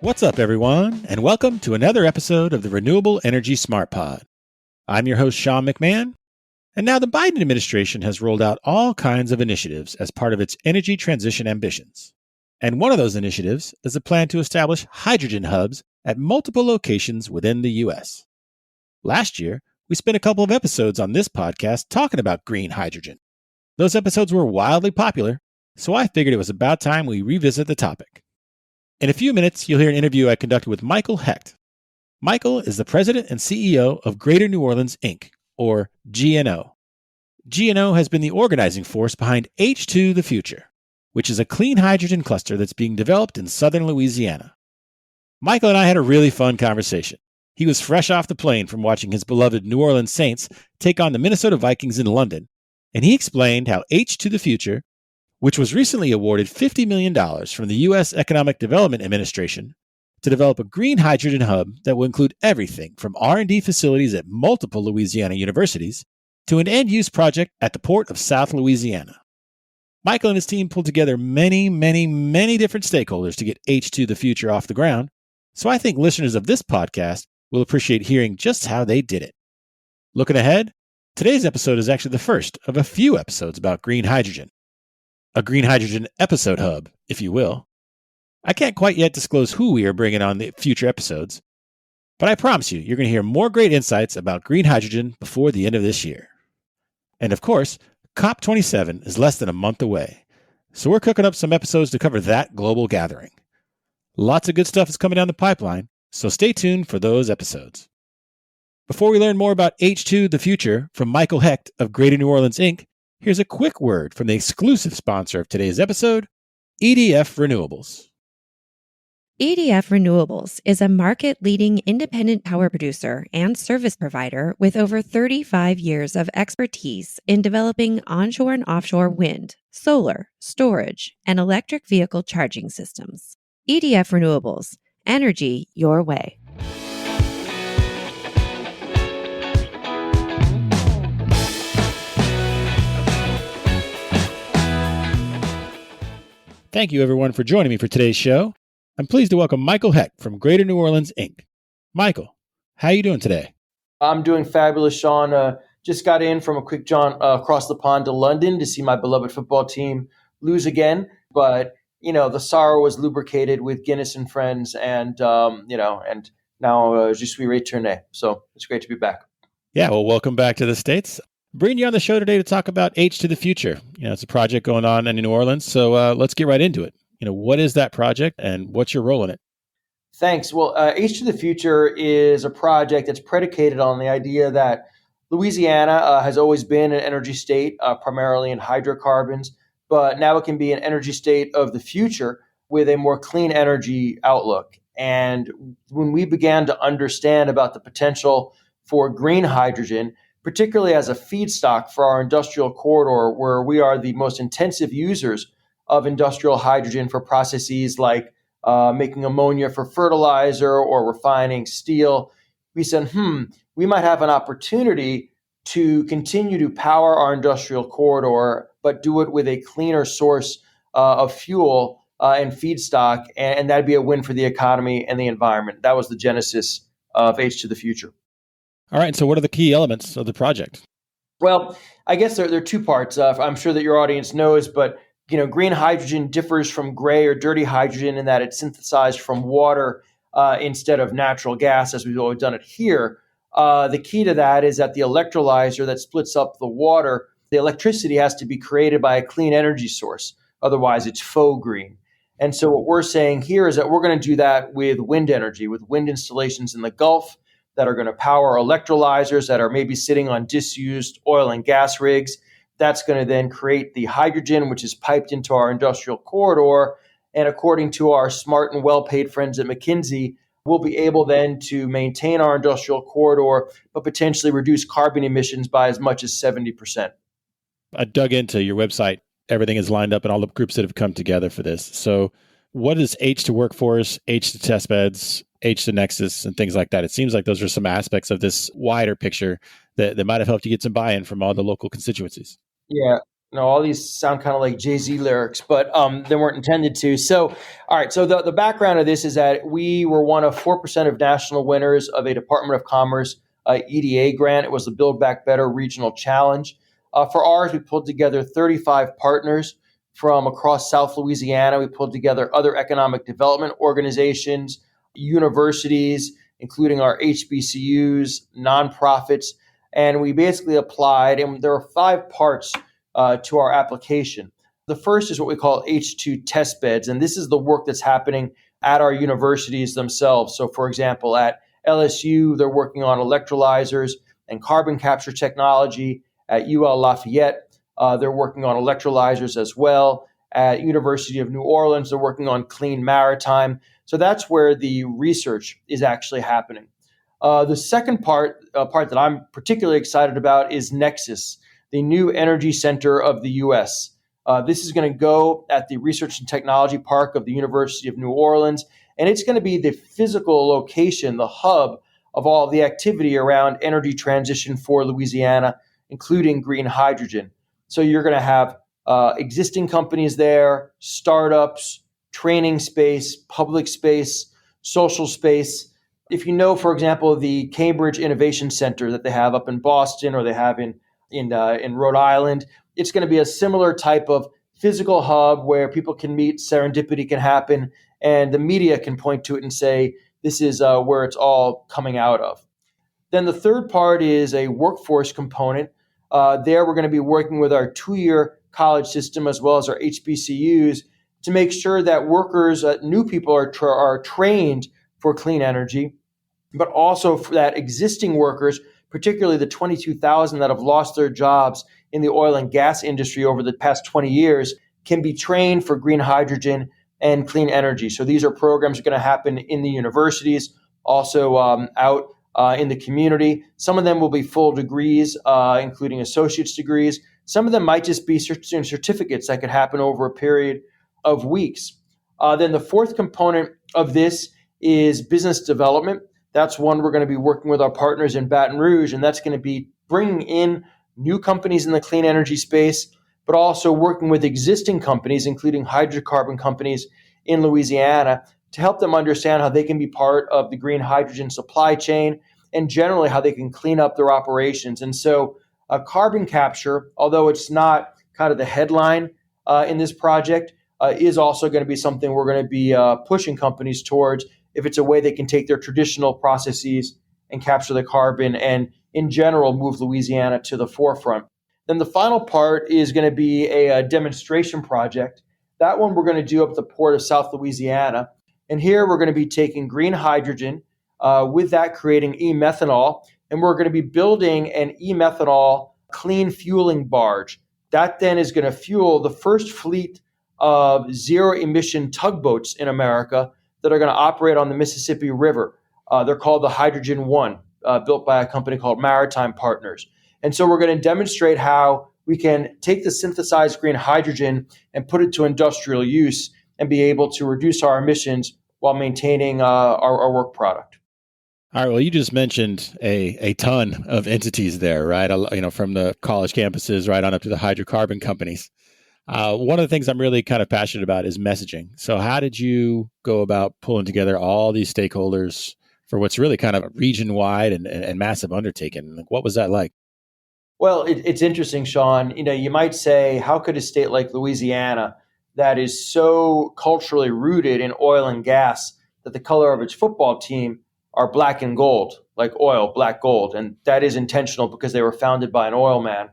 What's up, everyone, and welcome to another episode of the Renewable Energy Smart Pod. I'm your host, Sean McMahon, and now the Biden administration has rolled out all kinds of initiatives as part of its energy transition ambitions. And one of those initiatives is a plan to establish hydrogen hubs at multiple locations within the U.S. Last year, we spent a couple of episodes on this podcast talking about green hydrogen. Those episodes were wildly popular, so I figured it was about time we revisit the topic. In a few minutes, you'll hear an interview I conducted with Michael Hecht. Michael is the president and CEO of Greater New Orleans, Inc., or GNO. GNO has been the organizing force behind H2 the Future, which is a clean hydrogen cluster that's being developed in southern Louisiana. Michael and I had a really fun conversation. He was fresh off the plane from watching his beloved New Orleans Saints take on the Minnesota Vikings in London, and he explained how H2 the Future, which was recently awarded $50 million from the U.S. Economic Development Administration to develop a green hydrogen hub that will include everything from R&D facilities at multiple Louisiana universities to an end-use project at the Port of South Louisiana. Michael and his team pulled together many different stakeholders to get H2 the Future off the ground, so I think listeners of this podcast will appreciate hearing just how they did it. Looking ahead, today's episode is actually the first of a few episodes about green hydrogen. A green hydrogen episode hub, if you will. I can't quite yet disclose who we are bringing on the future episodes, but I promise you're going to hear more great insights about green hydrogen before the end of this year. And of course, COP27 is less than a month away, so we're cooking up some episodes to cover that global gathering. Lots of good stuff is coming down the pipeline, so stay tuned for those episodes. Before we learn more about H2 the Future from Michael Hecht of Greater New Orleans, Inc., here's a quick word from the exclusive sponsor of today's episode, EDF Renewables. EDF Renewables is a market-leading independent power producer and service provider with over 35 years of expertise in developing onshore and offshore wind, solar, storage, and electric vehicle charging systems. EDF Renewables, energy your way. Thank you, everyone, for joining me for today's show. I'm pleased to welcome Michael Hecht from Greater New Orleans, Inc. Michael, how are you doing today? I'm doing fabulous, Sean. Just got in from a quick jaunt across the pond to London to see my beloved football team lose again. But, the sorrow was lubricated with Guinness and friends and now je suis retourné. So it's great to be back. Yeah, well, welcome back to the States. Bringing you on the show today to talk about H2 the Future. It's a project going on in New Orleans, so let's get right into it. What is that project and what's your role in it? Thanks. Well, H2 the Future is a project that's predicated on the idea that Louisiana has always been an energy state, primarily in hydrocarbons, but now it can be an energy state of the future with a more clean energy outlook. And when we began to understand about the potential for green hydrogen, particularly as a feedstock for our industrial corridor, where we are the most intensive users of industrial hydrogen for processes like making ammonia for fertilizer or refining steel, we said, we might have an opportunity to continue to power our industrial corridor, but do it with a cleaner source of fuel and feedstock, and that'd be a win for the economy and the environment. That was the genesis of H2 the Future. All right. So what are the key elements of the project? Well, I guess there are two parts. I'm sure that your audience knows, but green hydrogen differs from gray or dirty hydrogen in that it's synthesized from water instead of natural gas, as we've always done it here. The key to that is that the electrolyzer that splits up the water, the electricity has to be created by a clean energy source. Otherwise, it's faux green. And so what we're saying here is that we're going to do that with wind energy, with wind installations in the Gulf that are going to power electrolyzers that are maybe sitting on disused oil and gas rigs. That's going to then create the hydrogen, which is piped into our industrial corridor. And according to our smart and well-paid friends at McKinsey, we'll be able then to maintain our industrial corridor, but potentially reduce carbon emissions by as much as 70%. I dug into your website. Everything is lined up and all the groups that have come together for this. So what is H2 Workforce, H2 Test Beds, H2 Nexus, and things like that? It seems like those are some aspects of this wider picture that might have helped you get some buy-in from all the local constituencies. Yeah, All these sound kind of like Jay-Z lyrics, but they weren't intended to. So, all right. So the background of this is that we were one of 4% of national winners of a Department of Commerce EDA grant. It was the Build Back Better Regional Challenge. For ours, we pulled together 35 partners from across South Louisiana. We pulled together other economic development organizations, universities, including our HBCUs, nonprofits, and we basically applied. And there are 5 parts to our application. The first is what we call H2 test beds, and this is the work that's happening at our universities themselves. So, for example, at LSU, they're working on electrolyzers and carbon capture technology. At UL Lafayette, they're working on electrolyzers as well. At University of New Orleans, they're working on clean maritime. So that's where the research is actually happening. The second part that I'm particularly excited about is Nexus, the new energy center of the U.S. This is going to go at the Research and Technology Park of the University of New Orleans, and it's going to be the physical location, the hub of all of the activity around energy transition for Louisiana, including green hydrogen. So you're going to have existing companies there, startups, training space, public space, social space. If you know, for example, the Cambridge Innovation Center that they have up in Boston or they have in Rhode Island, it's going to be a similar type of physical hub where people can meet, serendipity can happen, and the media can point to it and say, this is where it's all coming out of. Then the third part is a workforce component. There we're going to be working with our 2-year college system as well as our HBCUs to make sure that workers, new people are trained for clean energy, but also for that existing workers, particularly the 22,000 that have lost their jobs in the oil and gas industry over the past 20 years, can be trained for green hydrogen and clean energy. So these are programs that are going to happen in the universities, also out in the community. Some of them will be full degrees, including associate's degrees. Some of them might just be certificates that could happen over a period of weeks. Then the fourth component of this is business development. That's one we're going to be working with our partners in Baton Rouge, and that's going to be bringing in new companies in the clean energy space, but also working with existing companies, including hydrocarbon companies in Louisiana, to help them understand how they can be part of the green hydrogen supply chain and generally how they can clean up their operations. And so carbon capture, although it's not kind of the headline in this project, is also going to be something we're going to be pushing companies towards if it's a way they can take their traditional processes and capture the carbon and, in general, move Louisiana to the forefront. Then the final part is going to be a demonstration project. That one we're going to do up at the Port of South Louisiana. And here we're going to be taking green hydrogen, with that creating e-methanol, and we're going to be building an e-methanol clean fueling barge. That then is going to fuel the first fleet of zero-emission tugboats in America that are going to operate on the Mississippi River. They're called the Hydrogen One, built by a company called Maritime Partners. And so we're going to demonstrate how we can take the synthesized green hydrogen and put it to industrial use and be able to reduce our emissions while maintaining our work product. All right. Well, you just mentioned a ton of entities there, right? From the college campuses right on up to the hydrocarbon companies. One of the things I'm really kind of passionate about is messaging. So how did you go about pulling together all these stakeholders for what's really kind of a region-wide and massive undertaking? Like, what was that like? Well, it's interesting, Sean. You might say, how could a state like Louisiana that is so culturally rooted in oil and gas that the color of its football team are black and gold, like oil, black gold. And that is intentional because they were founded by an oil man.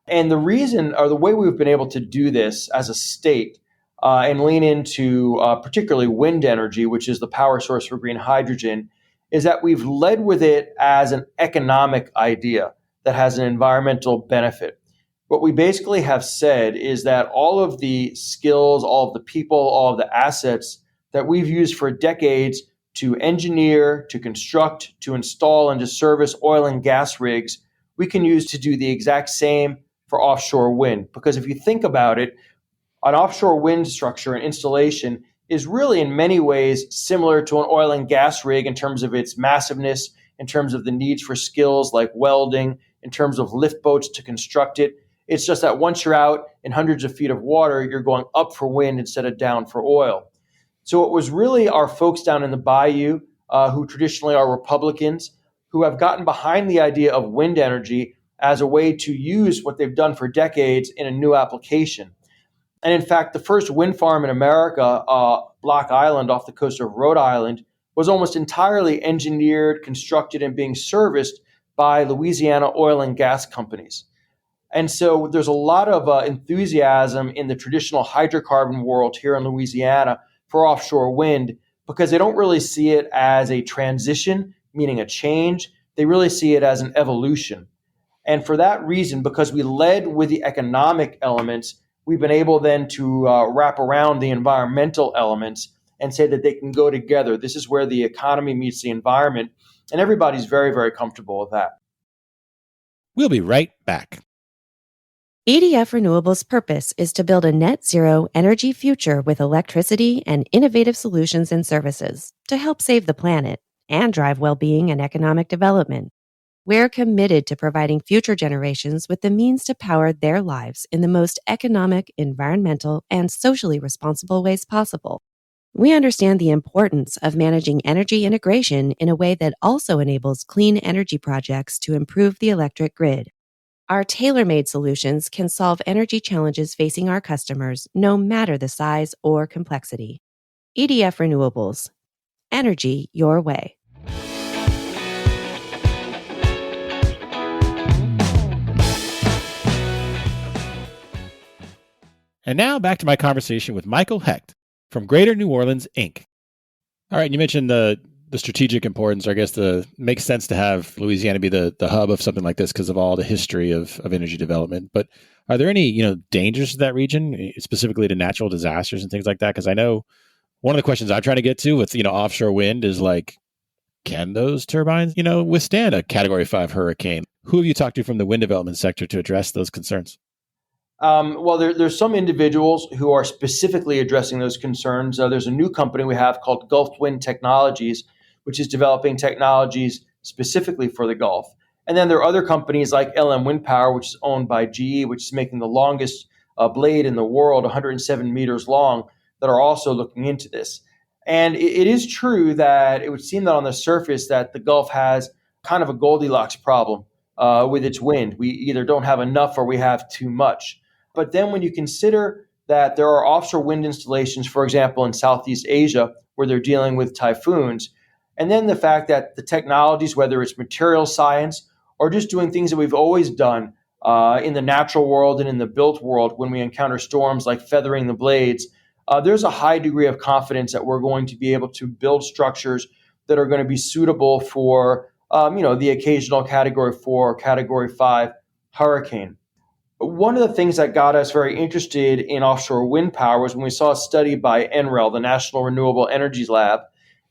And the reason, or the way we've been able to do this as a state and lean into particularly wind energy, which is the power source for green hydrogen, is that we've led with it as an economic idea that has an environmental benefit. What we basically have said is that all of the skills, all of the people, all of the assets that we've used for decades to engineer, to construct, to install, and to service oil and gas rigs, we can use to do the exact same for offshore wind. Because if you think about it, an offshore wind structure and installation is really in many ways similar to an oil and gas rig in terms of its massiveness, in terms of the needs for skills like welding, in terms of lift boats to construct it. It's just that once you're out in hundreds of feet of water, you're going up for wind instead of down for oil. So it was really our folks down in the bayou, who traditionally are Republicans, who have gotten behind the idea of wind energy as a way to use what they've done for decades in a new application. And in fact, the first wind farm in America, Block Island off the coast of Rhode Island, was almost entirely engineered, constructed, and being serviced by Louisiana oil and gas companies. And so there's a lot of enthusiasm in the traditional hydrocarbon world here in Louisiana for offshore wind because they don't really see it as a transition, meaning a change. They really see it as an evolution. And for that reason, because we led with the economic elements, we've been able then to wrap around the environmental elements and say that they can go together. This is where the economy meets the environment, and everybody's very, very comfortable with that. We'll be right back. EDF Renewables' purpose is to build a net zero energy future with electricity and innovative solutions and services to help save the planet and drive well-being and economic development. We're committed to providing future generations with the means to power their lives in the most economic, environmental, and socially responsible ways possible. We understand the importance of managing energy integration in a way that also enables clean energy projects to improve the electric grid. Our tailor-made solutions can solve energy challenges facing our customers, no matter the size or complexity. EDF Renewables. Energy your way. And now back to my conversation with Michael Hecht from Greater New Orleans, Inc. All right, and you mentioned the strategic importance, or I guess makes sense to have Louisiana be the hub of something like this because of all the history of energy development. But are there any dangers to that region, specifically to natural disasters and things like that? Because I know one of the questions I'm trying to get to with offshore wind is like, can those turbines withstand a Category 5 hurricane? Who have you talked to from the wind development sector to address those concerns? Well, there's some individuals who are specifically addressing those concerns. There's a new company we have called Gulf Wind Technologies, which is developing technologies specifically for the Gulf. And then there are other companies like LM Wind Power, which is owned by GE, which is making the longest blade in the world, 107 meters long, that are also looking into this. And it is true that it would seem that on the surface that the Gulf has kind of a Goldilocks problem with its wind. We either don't have enough or we have too much. But then when you consider that there are offshore wind installations, for example, in Southeast Asia, where they're dealing with typhoons, and then the fact that the technologies, whether it's material science or just doing things that we've always done in the natural world and in the built world when we encounter storms like feathering the blades, there's a high degree of confidence that we're going to be able to build structures that are going to be suitable for the occasional Category 4 or Category 5 hurricane. One of the things that got us very interested in offshore wind power was when we saw a study by NREL, the National Renewable Energies Lab,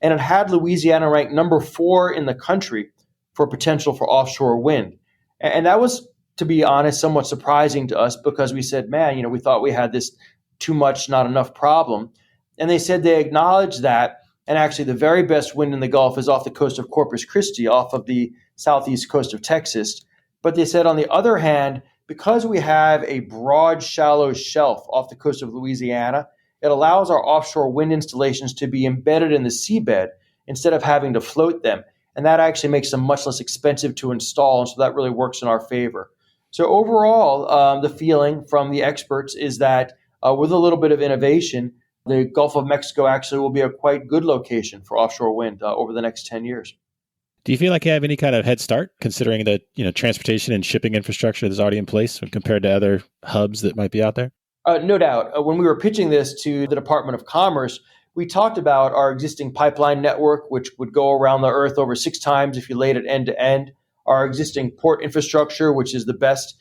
and it had Louisiana ranked number 4 in the country for potential for offshore wind. And that was, to be honest, somewhat surprising to us because we said, man, we thought we had this too much, not enough problem. And they said they acknowledged that. And actually, the very best wind in the Gulf is off the coast of Corpus Christi, off of the southeast coast of Texas. But they said, on the other hand, because we have a broad, shallow shelf off the coast of Louisiana, it allows our offshore wind installations to be embedded in the seabed instead of having to float them. And that actually makes them much less expensive to install. And so that really works in our favor. So overall, the feeling from the experts is that with a little bit of innovation, the Gulf of Mexico actually will be a quite good location for offshore wind over the next 10 years. Do you feel like you have any kind of head start, considering that transportation and shipping infrastructure is already in place when compared to other hubs that might be out there? No doubt. When we were pitching this to the Department of Commerce, we talked about our existing pipeline network, which would go around the earth over 6 times if you laid it end to end, our existing port infrastructure, which is the best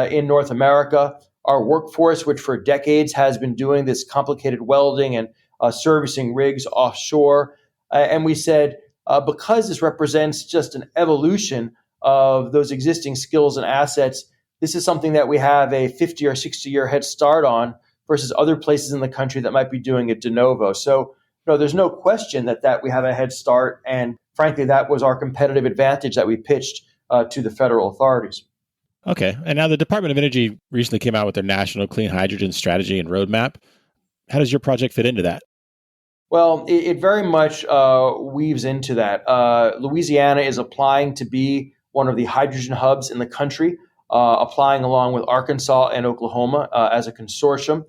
in North America, our workforce, which for decades has been doing this complicated welding and servicing rigs offshore. And we said, because this represents just an evolution of those existing skills and assets, this is something that we have a 50 or 60-year head start on versus other places in the country that might be doing it de novo. So there's no question that we have a head start. And frankly, that was our competitive advantage that we pitched to the federal authorities. Okay. And now the Department of Energy recently came out with their National Clean Hydrogen Strategy and Roadmap. How does your project fit into that? Well, it very much weaves into that. Louisiana is applying to be one of the hydrogen hubs in the country, applying along with Arkansas and Oklahoma as a consortium.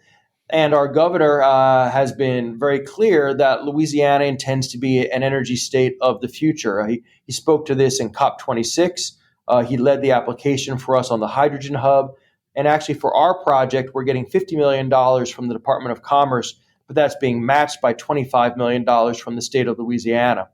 And our governor has been very clear that Louisiana intends to be an energy state of the future. He spoke to this in COP26. He led the application for us on the hydrogen hub. And actually, for our project, we're getting $50 million from the Department of Commerce, but that's being matched by $25 million from the state of Louisiana.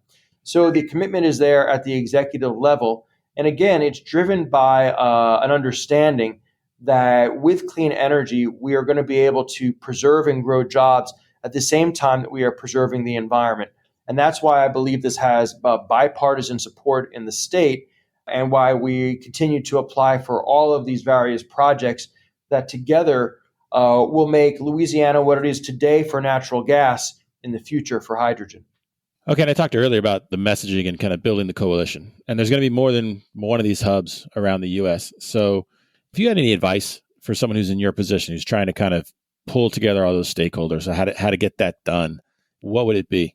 So the commitment is there at the executive level. And again, it's driven by an understanding that with clean energy, we are going to be able to preserve and grow jobs at the same time that we are preserving the environment. And that's why I believe this has bipartisan support in the state and why we continue to apply for all of these various projects that together will make Louisiana what it is today for natural gas in the future for hydrogen. Okay. And I talked earlier about the messaging and kind of building the coalition. And there's going to be more than one of these hubs around the U.S. So if you had any advice for someone who's in your position, who's trying to kind of pull together all those stakeholders, how to get that done, what would it be?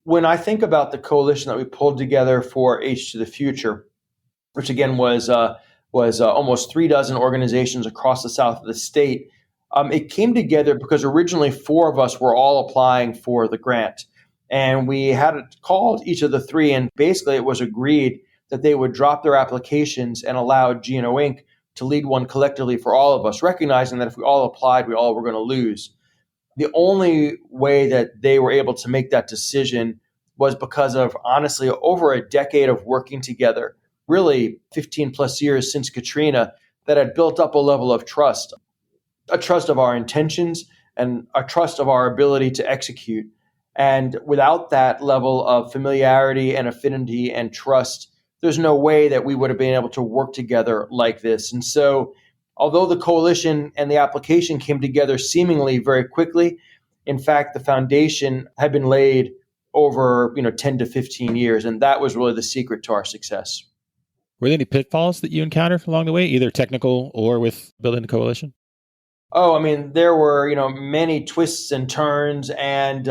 When I think about the coalition that we pulled together for H to the Future, which again was almost 36 organizations across the south of the state, it came together because originally 4 of us were all applying for the grant. And we had called each of the 3, and basically it was agreed that they would drop their applications and allow GNO Inc. to lead one collectively for all of us, recognizing that if we all applied, we all were going to lose. The only way that they were able to make that decision was because of, honestly, over a decade of working together, really 15 plus years since Katrina, that had built up a level of trust, a trust of our intentions and a trust of our ability to execute. And without that level of familiarity and affinity and trust, there's no way that we would have been able to work together like this. And so, although the coalition and the application came together seemingly very quickly, in fact, the foundation had been laid over 10 to 15 years. And that was really the secret to our success. Were there any pitfalls that you encountered along the way, either technical or with building the coalition? Oh, I mean, there were, many twists and turns, and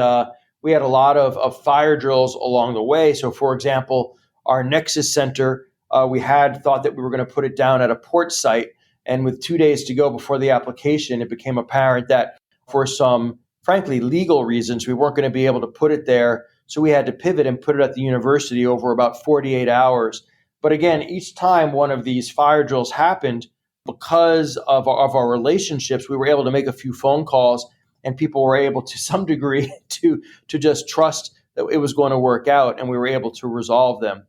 we had a lot of fire drills along the way. So, for example, our Nexus Center, we had thought that we were going to put it down at a port site. And with 2 days to go before the application, it became apparent that for some, frankly, legal reasons, we weren't going to be able to put it there. So we had to pivot and put it at the university over about 48 hours. But again, each time one of these fire drills happened, because of our relationships, we were able to make a few phone calls, and people were able to some degree to just trust that it was going to work out, and we were able to resolve them.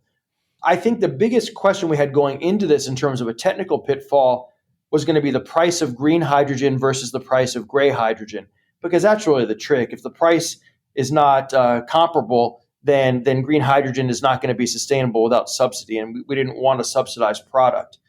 I think the biggest question we had going into this in terms of a technical pitfall was going to be the price of green hydrogen versus the price of gray hydrogen, because that's really the trick. If the price is not comparable, then green hydrogen is not going to be sustainable without subsidy, and we didn't want a subsidized product.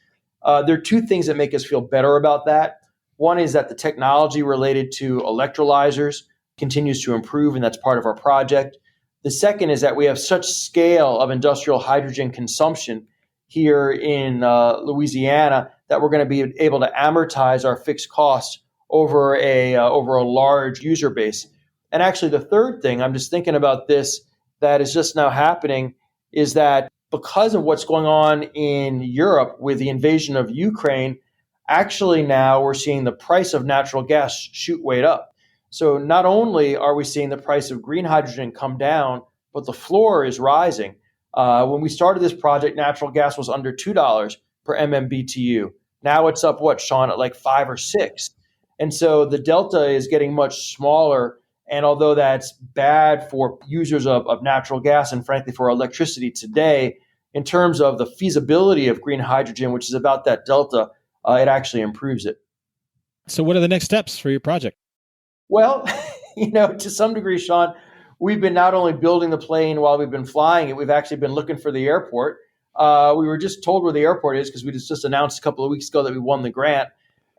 There are 2 things that make us feel better about that. One is that the technology related to electrolyzers continues to improve, and that's part of our project. The second is that we have such scale of industrial hydrogen consumption here in Louisiana that we're going to be able to amortize our fixed costs over a large user base. And actually, the third thing, I'm just thinking about this, that is just now happening, is that because of what's going on in Europe with the invasion of Ukraine, actually now we're seeing the price of natural gas shoot way up. So not only are we seeing the price of green hydrogen come down, but the floor is rising. When we started this project, natural gas was under $2 per MMBTU. Now it's up, Sean, at like 5 or 6. And so the delta is getting much smaller. And although that's bad for users of natural gas and frankly for electricity today, in terms of the feasibility of green hydrogen, which is about that delta, it actually improves it. So what are the next steps for your project? Well, to some degree, Sean, we've been not only building the plane while we've been flying it, we've actually been looking for the airport. We were just told where the airport is because we just announced a couple of weeks ago that we won the grant.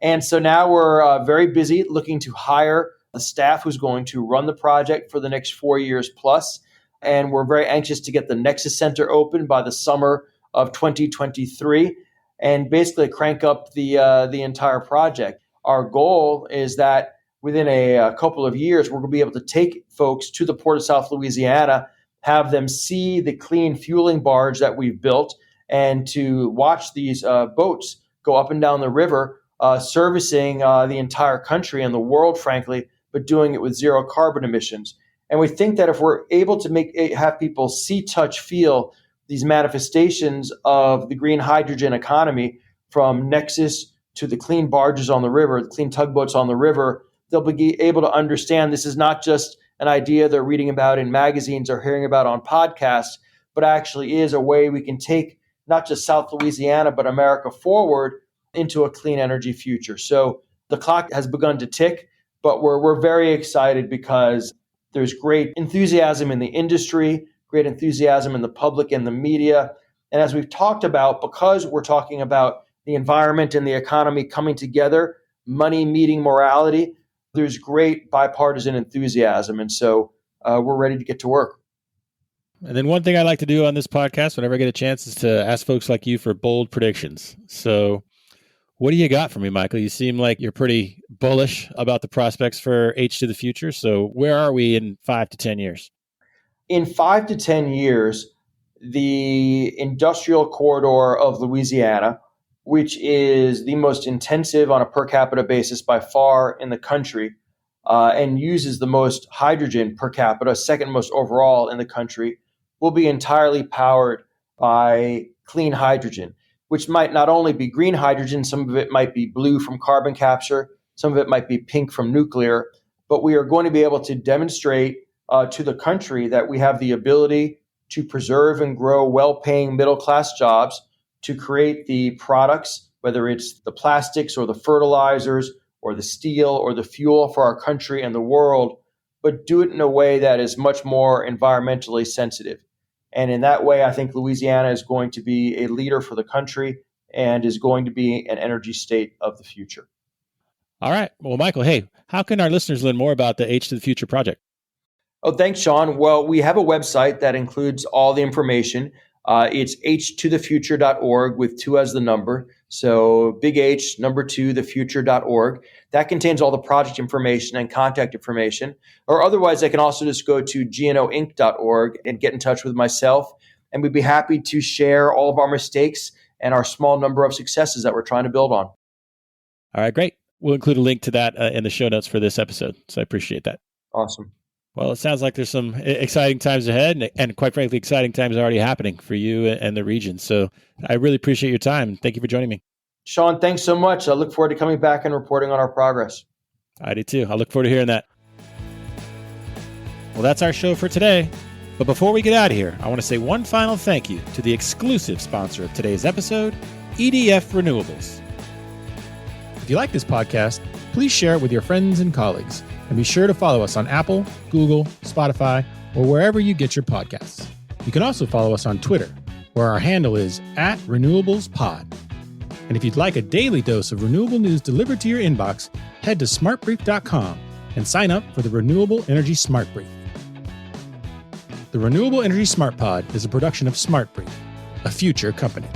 And so now we're very busy looking to hire the staff who's going to run the project for the next 4 years plus. And we're very anxious to get the Nexus Center open by the summer of 2023. and basically crank up the entire project. Our goal is that within a couple of years, we're going to be able to take folks to the Port of South Louisiana, have them see the clean fueling barge that we've built, and to watch these boats go up and down the river, servicing the entire country and the world, frankly, but doing it with zero carbon emissions. And we think that if we're able to have people see, touch, feel these manifestations of the green hydrogen economy, from Nexus to the clean barges on the river, the clean tugboats on the river, they'll be able to understand this is not just an idea they're reading about in magazines or hearing about on podcasts, but actually is a way we can take not just South Louisiana, but America forward into a clean energy future. So the clock has begun to tick, but we're very excited because there's great enthusiasm in the industry, great enthusiasm in the public and the media. And as we've talked about, because we're talking about the environment and the economy coming together, money meeting morality, there's great bipartisan enthusiasm. And so we're ready to get to work. And then one thing I like to do on this podcast, whenever I get a chance, is to ask folks like you for bold predictions. So what do you got for me, Michael? You seem like you're pretty bullish about the prospects for H to the future. So where are we in 5 to 10 years? In 5 to 10 years, the industrial corridor of Louisiana, which is the most intensive on a per capita basis by far in the country, and uses the most hydrogen per capita, second most overall in the country, will be entirely powered by clean hydrogen, which might not only be green hydrogen, some of it might be blue from carbon capture, some of it might be pink from nuclear, but we are going to be able to demonstrate to the country that we have the ability to preserve and grow well-paying middle-class jobs, to create the products, whether it's the plastics or the fertilizers or the steel or the fuel for our country and the world, but do it in a way that is much more environmentally sensitive. And in that way, I think Louisiana is going to be a leader for the country and is going to be an energy state of the future. All right. Well, Michael, hey, how can our listeners learn more about the H to the Future project? Oh, thanks, Sean. Well, we have a website that includes all the information. It's h2thefuture.org with 2 as the number. So big H, number 2, thefuture.org. That contains all the project information and contact information. Or otherwise, they can also just go to gnoinc.org and get in touch with myself. And we'd be happy to share all of our mistakes and our small number of successes that we're trying to build on. All right, great. We'll include a link to that in the show notes for this episode. So I appreciate that. Awesome. Well, it sounds like there's some exciting times ahead, and quite frankly, exciting times already happening for you and the region. So I really appreciate your time. Thank you for joining me. Sean, thanks so much. I look forward to coming back and reporting on our progress. I do too. I look forward to hearing that. Well, that's our show for today. But before we get out of here, I want to say one final thank you to the exclusive sponsor of today's episode, EDF Renewables. If you like this podcast, please share it with your friends and colleagues. And be sure to follow us on Apple, Google, Spotify, or wherever you get your podcasts. You can also follow us on Twitter, where our handle is @RenewablesPod. And if you'd like a daily dose of renewable news delivered to your inbox, head to smartbrief.com and sign up for the Renewable Energy Smart Brief. The Renewable Energy Smart Pod is a production of Smart Brief, a future company.